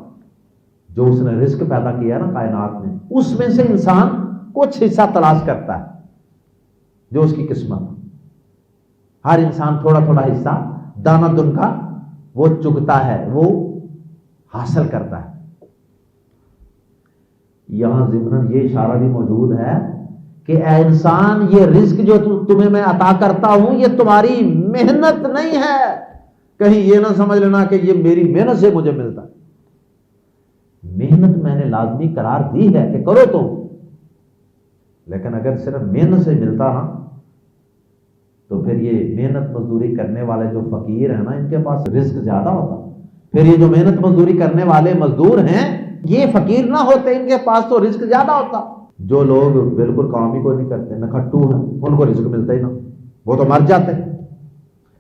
جو اس نے رزق پیدا کیا نا کائنات میں، اس میں سے انسان کچھ حصہ تلاش کرتا ہے جو اس کی قسمت۔ ہر انسان تھوڑا تھوڑا حصہ دانا دن کا وہ چگتا ہے، وہ حاصل کرتا ہے۔ یہاں ضمن یہ اشارہ بھی موجود ہے کہ اے انسان، یہ رزق جو تمہیں میں عطا کرتا ہوں یہ تمہاری محنت نہیں ہے، کہیں یہ نہ سمجھ لینا کہ یہ میری محنت سے مجھے ملتا ہے۔ محنت میں نے لازمی قرار دی ہے کہ کرو تم، لیکن اگر صرف محنت سے ملتا نا تو پھر یہ محنت مزدوری کرنے والے جو فقیر ہیں نا، ان کے پاس رزق زیادہ ہوتا۔ پھر یہ جو محنت مزدوری کرنے والے مزدور ہیں یہ فقیر نہ ہوتے، ان کے پاس تو رزق زیادہ ہوتا۔ جو لوگ بالکل کام ہی کو نہیں کرتے، نکھٹو ہیں، ان کو رزق ملتا ہی نہ، وہ تو مر جاتے۔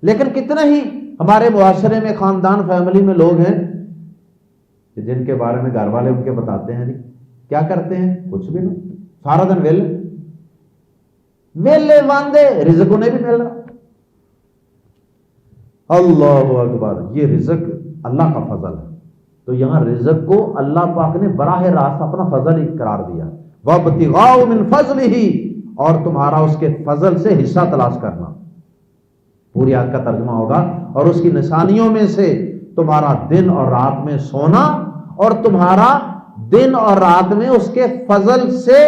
لیکن کتنے ہی ہمارے معاشرے میں، خاندان، فیملی میں لوگ ہیں جن کے بارے میں گھر والے ان کے بتاتے ہیں جی کیا کرتے ہیں؟ کچھ بھی نہیں، سارا دن ویلے واندے، رزق انہیں بھی مل رہا۔ اللہ اکبر، یہ رزق اللہ کا فضل ہے۔ تو یہاں رزق کو اللہ پاک نے براہ راست اپنا فضل ہی قرار دیا، وَابْتِغَاءُ مِنْ فَضْلِهِ، اور تمہارا اس کے فضل سے حصہ تلاش کرنا۔ پوری آیت کا ترجمہ ہوگا، اور اس کی نشانیوں میں سے تمہارا دن اور رات میں سونا، اور تمہارا دن اور رات میں اس کے فضل سے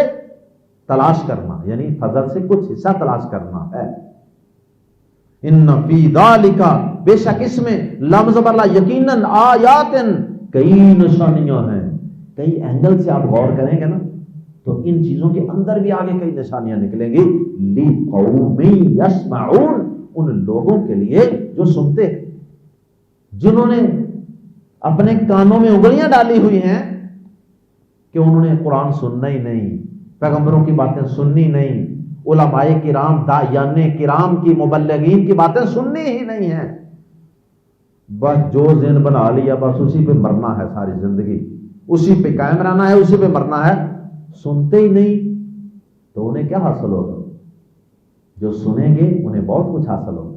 تلاش کرنا، یعنی فضل سے کچھ حصہ تلاش کرنا ہے۔ ان فی ذالک، بے شک اس میں، لفظ برلا یقیناً، آیات، کئی نشانیاں ہیں۔ کئی اینگل سے آپ غور کریں گے نا تو ان چیزوں کے اندر بھی آگے کئی نشانیاں نکلیں گی۔ لِقَوْمٍ يَسْمَعُونَ، ان لوگوں کے لیے جو سنتے ہیں، جنہوں نے اپنے کانوں میں انگلیاں ڈالی ہوئی ہیں کہ انہوں نے قرآن سننا ہی نہیں، پیغمبروں کی باتیں سننی نہیں، علماء کرام، داعیان کرام کی، مبلغین کی باتیں سننی ہی نہیں ہیں، بس جو ذہن بنا لیا بس اسی پہ مرنا ہے، ساری زندگی اسی پہ قائم رہنا ہے، اسی پہ مرنا ہے، سنتے ہی نہیں، تو انہیں کیا حاصل ہوگا؟ جو سنیں گے انہیں بہت کچھ حاصل ہوگا۔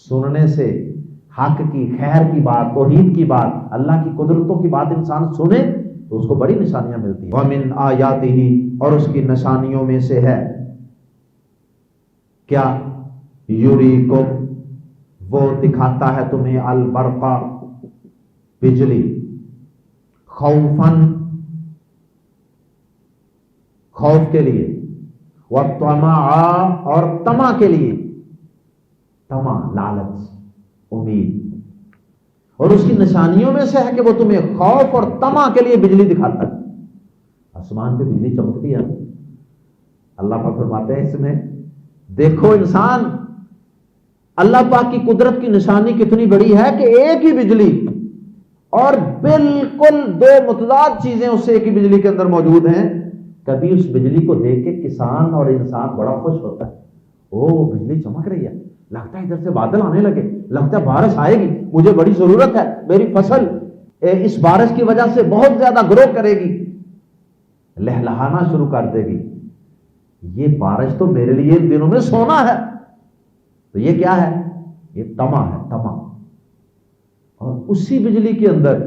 سننے سے حق کی، خیر کی بات، توحید کی بات، اللہ کی قدرتوں کی بات انسان سنے تو اس کو بڑی نشانیاں ملتی ہیں۔ وَمِنْ آیاتِهِ، اور اس کی نشانیوں میں سے ہے کیا یریکم وہ دکھاتا ہے تمہیں البرقا بجلی خوفن خوف کے لیے وطمعا اور طمع کے لیے طمع لالچ امید اور اس کی نشانیوں میں سے ہے کہ وہ تمہیں خوف اور طمع کے لیے بجلی دکھاتا ہے آسمان پہ بجلی چمکتی ہے اللہ پاک فرماتے ہیں اس میں دیکھو انسان اللہ پاک کی قدرت کی نشانی کتنی بڑی ہے کہ ایک ہی بجلی اور بالکل دو متضاد چیزیں اس سے ایک ہی بجلی کے اندر موجود ہیں کبھی اس بجلی کو دیکھ کے کسان اور انسان بڑا خوش ہوتا ہے وہ بجلی چمک رہی ہے لگتا ہے ادھر سے بادل آنے لگے لگتا ہے بارش آئے گی مجھے بڑی ضرورت ہے میری فصل اس بارش کی وجہ سے بہت زیادہ گرو کرے گی لہلہانا شروع کر دے گی یہ بارش تو میرے لیے ان دنوں میں سونا ہے تو یہ کیا ہے یہ طمع ہے طمع اور اسی بجلی کے اندر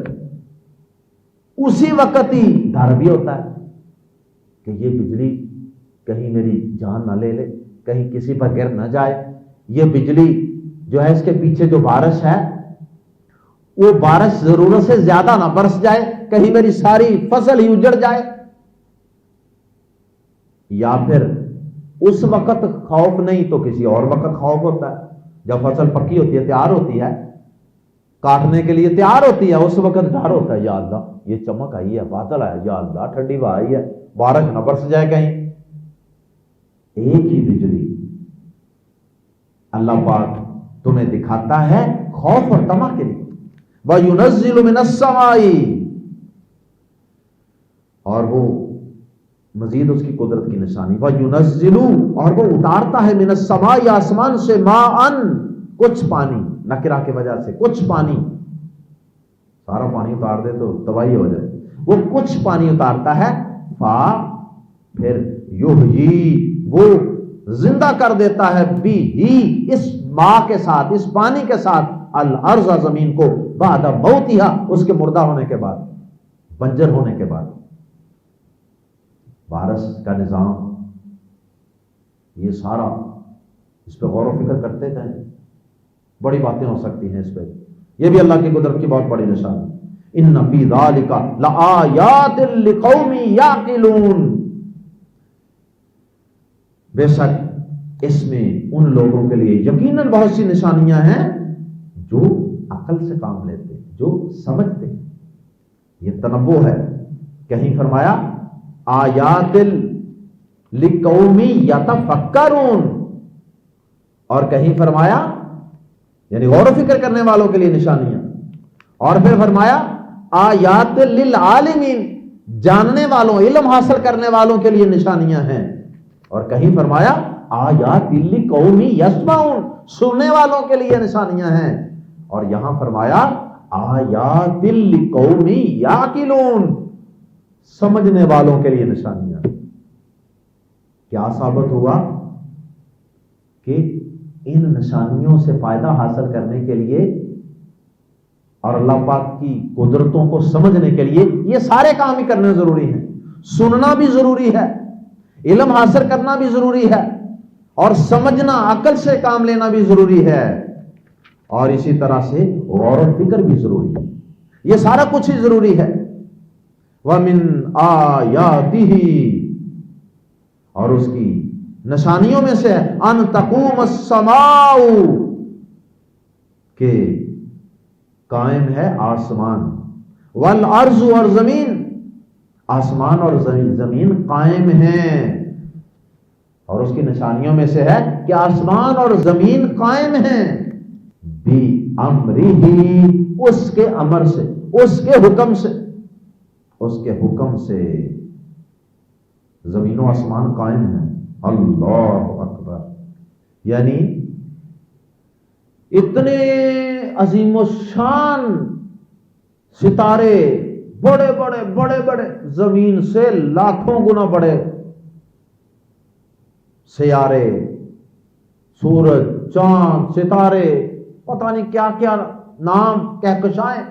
اسی وقت ہی ڈر بھی ہوتا ہے کہ یہ بجلی کہیں میری جان نہ لے لے کہیں کسی پر گر نہ جائے یہ بجلی جو ہے اس کے پیچھے جو بارش ہے وہ بارش ضرورت سے زیادہ نہ برس جائے کہیں میری ساری فصل ہی اجڑ جائے یا پھر اس وقت خوف نہیں تو کسی اور وقت خوف ہوتا ہے جب فصل پکی ہوتی ہے تیار ہوتی ہے کاٹنے کے لیے تیار ہوتی ہے اس وقت ڈر ہوتا ہے یا اللہ یہ چمک آئی ہے بادل آیا یا اللہ ٹھنڈی ہوا آئی ہے بارش نہ برس جائے کہیں ایک ہی بجلی اللہ پاک تمہیں دکھاتا ہے خوف اور طمع کے لیے وَيُنَزِّلُ مِنَ السَّمَاءِ اور وہ مزید اس کی قدرت کی نشانی وَيُنَزِّلُ اور وہ اتارتا ہے مِنَ السَّمَاءِ آسمان سے مَاءً کچھ پانی نکرہ کی وجہ سے کچھ پانی سارا پانی اتار دے تو تباہی ہو جائے وہ کچھ پانی اتارتا ہے پھر یحیی وہ زندہ کر دیتا ہے بھی ہی اس ماء کے ساتھ اس پانی کے ساتھ الارض زمین کو بعد موتھا اس کے مردہ ہونے کے بعد بنجر ہونے کے بعد بارش کا نظام یہ سارا اس پہ غور و فکر کرتے جائیں بڑی باتیں ہو سکتی ہیں اس پہ یہ بھی اللہ کی قدرت کی بہت بڑی نشانی ان فی ذالک لآیات لقوم یعقلون بے شک اس میں ان لوگوں کے لیے یقیناً بہت سی نشانیاں ہیں جو عقل سے کام لیتے ہیں جو سمجھتے ہیں یہ تنبؤ ہے کہیں فرمایا آیات لقوم یتفکرون اور کہیں فرمایا یعنی غور و فکر کرنے والوں کے لیے نشانیاں اور پھر فرمایا آیات للعالمین جاننے والوں علم حاصل کرنے والوں کے لیے نشانیاں ہیں اور کہیں فرمایا آیات لقوم یسمعون سننے والوں کے لیے نشانیاں ہیں اور یہاں فرمایا آیات لقوم یعقلون سمجھنے والوں کے لیے نشانیاں کیا ثابت ہوا کہ ان نشانیوں سے فائدہ حاصل کرنے کے لیے اور اللہ پاک کی قدرتوں کو سمجھنے کے لیے یہ سارے کام ہی کرنے ضروری ہیں سننا بھی ضروری ہے علم حاصل کرنا بھی ضروری ہے اور سمجھنا عقل سے کام لینا بھی ضروری ہے اور اسی طرح سے غور و فکر بھی ضروری ہے یہ سارا کچھ ہی ضروری ہے وَمِنْ آیَاتِهِ اور اس کی نشانیوں میں سے ان تقوم السماء کہ قائم ہے آسمان والارض اور زمین آسمان اور زمین قائم ہیں اور اس کی نشانیوں میں سے ہے کہ آسمان اور زمین قائم ہیں بھی امرہ اس کے امر سے اس کے حکم سے اس کے حکم سے زمین و آسمان قائم ہیں اللہ اکبر یعنی اتنے عظیم و شان ستارے بڑے بڑے بڑے بڑے زمین سے لاکھوں گنا بڑے سیارے سورج چاند ستارے پتہ نہیں کیا کیا نام کہکشائیں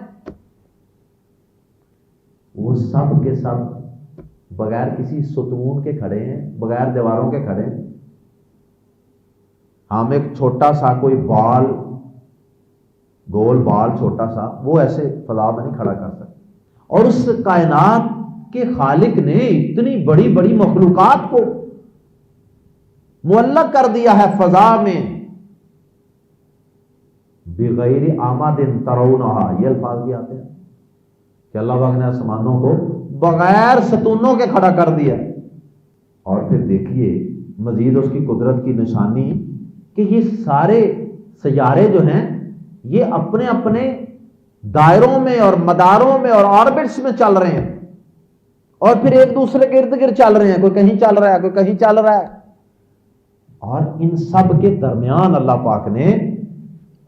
وہ سب کے سب بغیر کسی ستون کے کھڑے ہیں بغیر دیواروں کے کھڑے ہیں ہم ایک چھوٹا سا کوئی بال، گول بال چھوٹا سا، وہ ایسے فضا میں نہیں کھڑا کر سکتے، اور اس کائنات کے خالق نے اتنی بڑی بڑی مخلوقات کو معلق کر دیا ہے فضا میں، بغیر آماد ترونہا، یہ الفاظ بھی آتے ہیں کہ اللہ پاک نے آسمانوں کو بغیر ستونوں کے کھڑا کر دیا۔ اور پھر دیکھیے مزید اس کی قدرت کی نشانی کہ یہ سارے سیارے جو ہیں یہ اپنے اپنے دائروں میں اور مداروں میں اور آربٹس میں چل رہے ہیں، اور پھر ایک دوسرے کے ارد گرد چل رہے ہیں، کوئی کہیں چل رہا ہے کوئی کہیں چل رہا ہے، اور ان سب کے درمیان اللہ پاک نے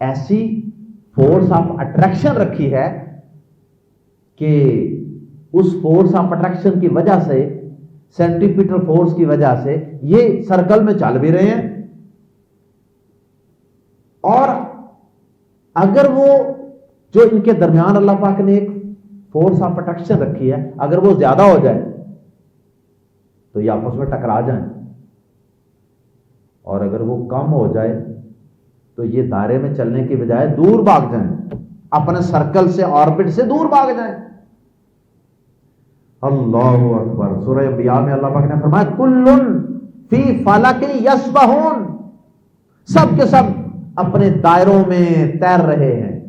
ایسی فورس آف اٹریکشن رکھی ہے کہ اس فورس آف اٹریکشن کی وجہ سے، سینٹریپیٹل فورس کی وجہ سے یہ سرکل میں چل بھی رہے ہیں، اور اگر وہ جو ان کے درمیان اللہ پاک نے ایک فورس آف اٹریکشن رکھی ہے، اگر وہ زیادہ ہو جائے تو یہ آپس میں ٹکرا جائیں، اور اگر وہ کم ہو جائے تو یہ دائرے میں چلنے کی بجائے دور بھاگ جائیں، اپنے سرکل سے، آربٹ سے دور بھاگ جائیں۔ اللہ اکبر۔ سورہ انبیاء میں اللہ پاک نے فرمایا کلن فی فلک یسبحون، سب کے سب اپنے دائروں میں تیر رہے ہیں،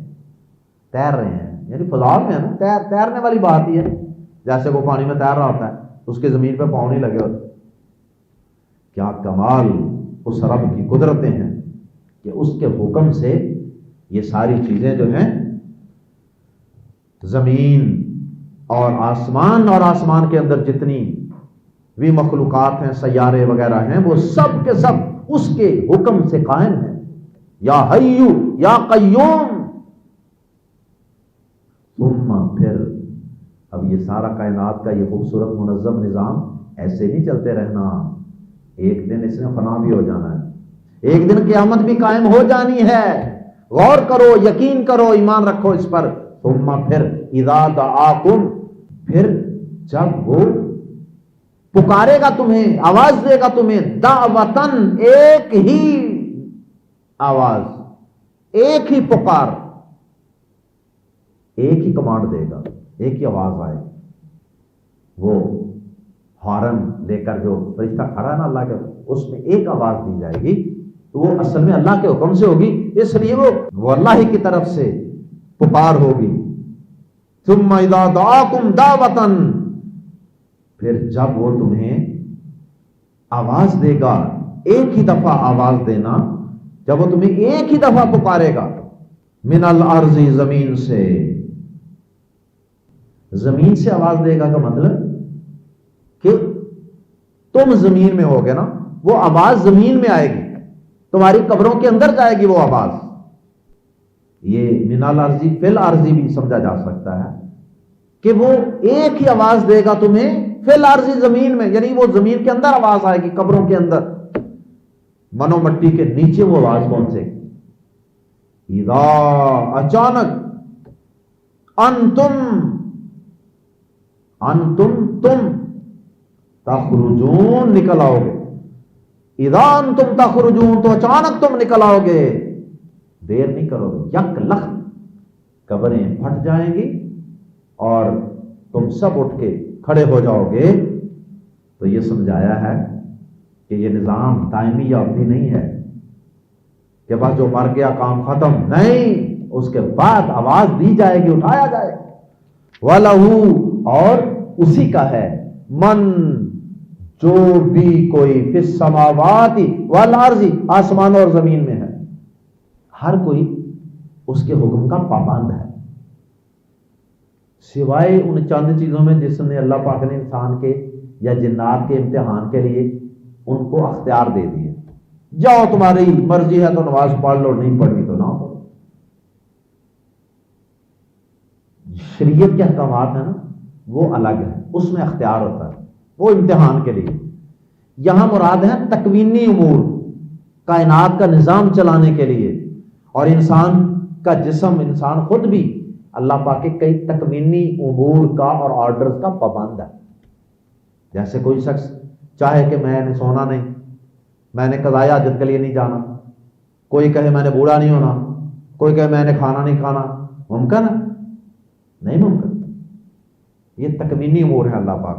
تیر رہے ہیں، یعنی فضا میں ہے نا، تیرنے والی بات ہی ہے، جیسے وہ پانی میں تیر رہا ہوتا ہے، اس کے زمین پہ پاؤں نہیں لگے ہوتے۔ کیا کمال اس رب کی قدرتیں ہیں کہ اس کے حکم سے یہ ساری چیزیں جو ہیں، زمین اور آسمان کے اندر جتنی بھی مخلوقات ہیں، سیارے وغیرہ ہیں، وہ سب کے سب اس کے حکم سے قائم ہیں۔ یا حیو یا قیوم، ثم پھر اب یہ سارا کائنات کا یہ خوبصورت منظم نظام ایسے نہیں چلتے رہنا، ایک دن اس نے فنا بھی ہو جانا ہے، ایک دن قیامت بھی قائم ہو جانی ہے، غور کرو، یقین کرو، ایمان رکھو اس پر۔ ثم پھر اذا دعاکم، پھر جب وہ پکارے گا تمہیں، آواز دے گا تمہیں، دعوتن، ایک ہی آواز، ایک ہی پکار، ایک ہی کمانڈ دے گا، ایک ہی آواز آئے، وہ ہارن لے کر جو فرشتہ کھڑا ہے نا اللہ کے، اس میں ایک آواز دی جائے گی، تو وہ اصل میں اللہ کے حکم سے ہوگی، اس لیے وہ اللہ ہی کی طرف سے پکار ہوگی۔ ثم اذا دعاکم دعوتن، پھر جب وہ تمہیں آواز دے گا، ایک ہی دفعہ آواز دینا، جب وہ تمہیں ایک ہی دفعہ پکارے گا، من الارض، زمین سے، زمین سے آواز دے گا کا مطلب کہ تم زمین میں ہوگے نا، وہ آواز زمین میں آئے گی، تمہاری قبروں کے اندر جائے گی وہ آواز۔ یہ من الارض فی الارض بھی سمجھا جا سکتا ہے کہ وہ ایک ہی آواز دے گا تمہیں فی الارض، زمین میں، یعنی وہ زمین کے اندر آواز آئے گی، قبروں کے اندر، منو مٹی کے نیچے وہ آواز پہنچے گی۔ اذا، اچانک، تم تخرجون، نکل آؤ گے، اذا انتم تخرجون، تو اچانک تم نکل آؤ گے، دیر نہیں کرو گے، یک لخت قبریں پھٹ جائیں گی اور تم سب اٹھ کے کھڑے ہو جاؤ گے۔ تو یہ سمجھایا ہے کہ یہ نظام دائمی یا ابدی نہیں ہے کہ بس جو مر گیا کام ختم، نہیں، اس کے بعد آواز دی جائے گی، اٹھایا جائے گا۔ وَلَهُ، اور اسی کا ہے، من، جو بھی کوئی، فی السماوات والارض، آسمان اور زمین میں ہے، ہر کوئی اس کے حکم کا پابند ہے، سوائے ان چند چیزوں میں جس نے اللہ پاک نے انسان کے یا جنات کے امتحان کے لیے ان کو اختیار دے دیے، جاؤ تمہاری مرضی ہے تو نماز پڑھ لو، نہیں پڑھنی تو نہ پڑھو۔ شریعت کے احکامات ہیں نا، وہ الگ ہے، اس میں اختیار ہوتا ہے، وہ امتحان کے لیے۔ یہاں مراد ہے تکوینی امور، کائنات کا نظام چلانے کے لیے، اور انسان کا جسم، انسان خود بھی اللہ پاک کے کئی تکوینی امور کا اور آرڈرز کا پابند ہے۔ جیسے کوئی شخص چاہے کہ میں نے سونا نہیں، میں نے قضائے حاجت کے لیے نہیں جانا، کوئی کہے میں نے بوڑھا نہیں ہونا، کوئی کہے میں نے کھانا نہیں کھانا، ممکن ہے؟ نہیں ممکن. یہ تکوینی امور ہے اللہ پاک.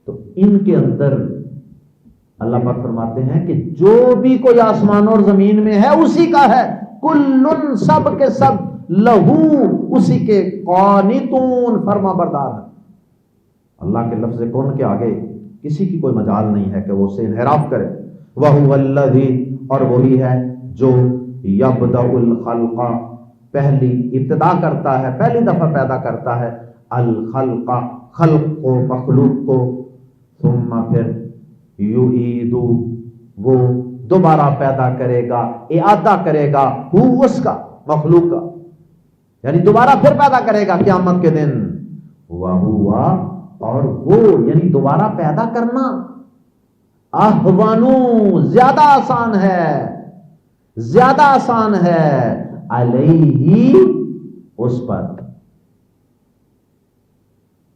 تو ان کے اندر اللہ پاک فرماتے ہیں کہ جو بھی کوئی آسمان اور زمین میں ہے اسی کا ہے. کلن، سب کے سب، لہو، اسی کے، قانتون، فرما بردار ہے. اللہ کے لفظ کون کے آگے کسی کی کوئی مجال نہیں ہے کہ وہ اسے انحراف کرے. وَهُوَ الَّذِي، اور وہی ہے جو يَبْدَأُ الْخَلْقَ، پہلی ابتدا کرتا ہے، پہلی دفعہ پیدا کرتا ہے، الخلق، خلق کو، مخلوق کو، ثم پھر یعید، وہ دوبارہ پیدا کرے گا، اعادہ کرے گا، ہو اس کا، مخلوق کا، یعنی دوبارہ پھر پیدا کرے گا قیامت کے دن. وَهُوَ، اور وہ یعنی دوبارہ پیدا کرنا، احوانو، زیادہ آسان ہے، زیادہ آسان ہے، علیہ، اس پر.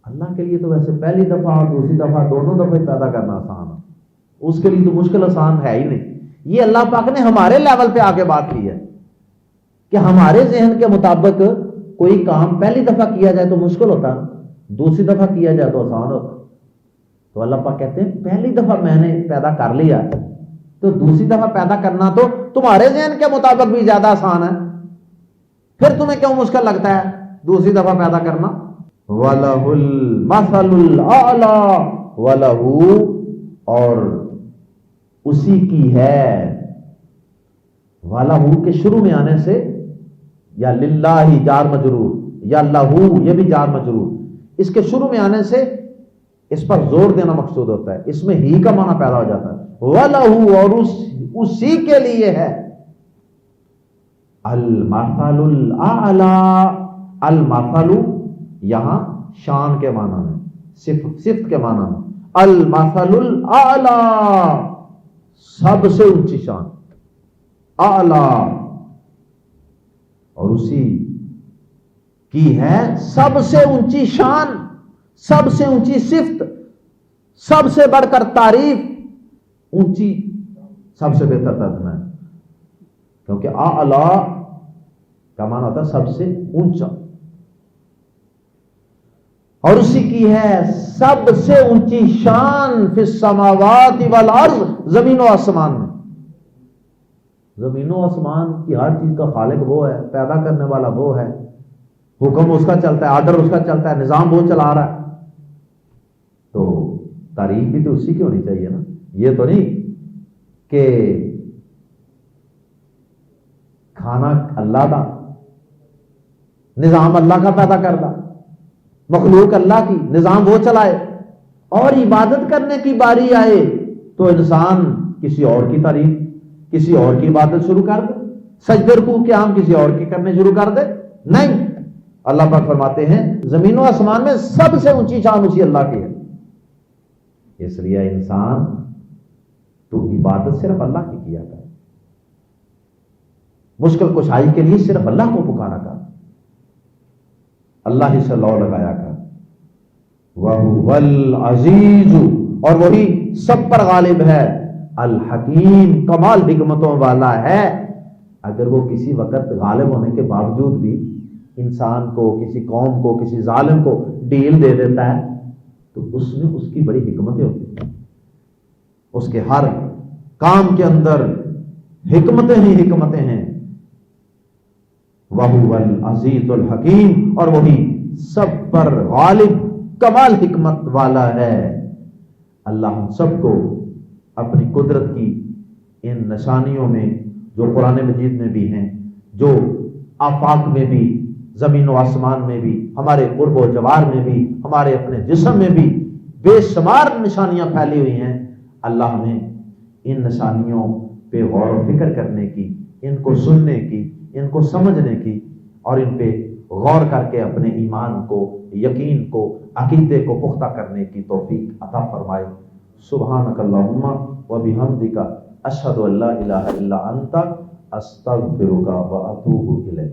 اللہ کے لیے تو ویسے پہلی دفعہ اور دوسری دفعہ دونوں دفعہ پیدا کرنا آسان ہے، اس کے لیے تو مشکل آسان ہے ہی نہیں. یہ اللہ پاک نے ہمارے لیول پہ آ کے بات کی ہے کہ ہمارے ذہن کے مطابق کوئی کام پہلی دفعہ کیا جائے تو مشکل ہوتا ہے، دوسری دفعہ کیا جائے تو آسان ہوتا. تو اللہ پاک کہتے ہیں پہلی دفعہ میں نے پیدا کر لیا تو دوسری دفعہ پیدا کرنا تو تمہارے ذہن کے مطابق بھی زیادہ آسان ہے، پھر تمہیں کیوں مشکل لگتا ہے دوسری دفعہ پیدا کرنا. وَلَهُ الْمَثَلُ الْأَعْلَى، وَلَهُ، اور اسی کی ہے. وَلَهُ کے شروع میں آنے سے، یا للہ جار مجرور، یا لہو یہ بھی جار مجرور، اس کے شروع میں آنے سے اس پر زور دینا مقصود ہوتا ہے، اس میں ہی کا معنی پیدا ہو جاتا ہے. وَلَهُ، اور اسی کے لیے ہے. المثل الاعلی، المثل یہاں شان کے معنی میں، صفت کے معنی میں. المثل الاعلی، سب سے اونچی شان، اعلی، اور اسی کی ہے سب سے اونچی شان، سب سے اونچی صفت، سب سے بڑھ کر تعریف. اونچی سب سے بہتر ترجمہ ہے، کیونکہ اعلی کا معنی ہوتا ہے سب سے اونچا. اور اسی کی ہے سب سے اونچی شان، فی السماوات والارض، زمین و آسمان میں. زمین و آسمان کی ہر چیز کا خالق وہ ہے، پیدا کرنے والا وہ ہے، حکم اس کا چلتا ہے، آرڈر اس کا چلتا ہے، نظام وہ چلا رہا ہے. تو تعریف بھی تو اسی کی ہونی چاہیے نا. یہ تو نہیں کہ کھانا اللہ کا، نظام اللہ کا پیدا کرتا، مخلوق اللہ کی، نظام وہ چلائے، اور عبادت کرنے کی باری آئے تو انسان کسی اور کی تعریف، کسی اور کی عبادت شروع کر دے، سجدے رکوع قیام کسی اور کی کرنے شروع کر دے. نہیں، اللہ پاک فرماتے ہیں زمین و آسمان میں سب سے اونچی شان اسی اللہ کی ہے. اس لیے انسان تو عبادت صرف اللہ کی کیا کر، مشکل کشائی کے لیے صرف اللہ کو پکارا کر، اللہ ہی سے لو لگایا کر. وَهُوَ الْعَزِيزُ، اور وہی سب پر غالب ہے، الحکیم، کمال حکمتوں والا ہے. اگر وہ کسی وقت غالب ہونے کے باوجود بھی انسان کو، کسی قوم کو، کسی ظالم کو ڈیل دے دیتا ہے تو اس میں اس کی بڑی حکمتیں ہوتی ہیں. اس کے ہر کام کے اندر حکمتیں ہی حکمتیں ہیں. وَهُوَ الْعَزِيزُ الْحَكِيمُ، اور وہی سب پر غالب، کمال حکمت والا ہے. اللہ ہم سب کو اپنی قدرت کی ان نشانیوں میں جو قرآن مجید میں بھی ہیں، جو آفاق میں بھی، زمین و آسمان میں بھی، ہمارے قرب و جوار میں بھی، ہمارے اپنے جسم میں بھی بے شمار نشانیاں پھیلی ہوئی ہیں. اللہ ہمیں ان نشانیوں پہ غور و فکر کرنے کی، ان کو سننے کی، ان کو سمجھنے کی، اور ان پہ غور کر کے اپنے ایمان کو، یقین کو، عقیدے کو پختہ کرنے کی توفیق عطا فرمائے. سبحانک اللہم و بحمدک، اشہد ان لا الہ الا انت، استغفرک و اتوب الیک.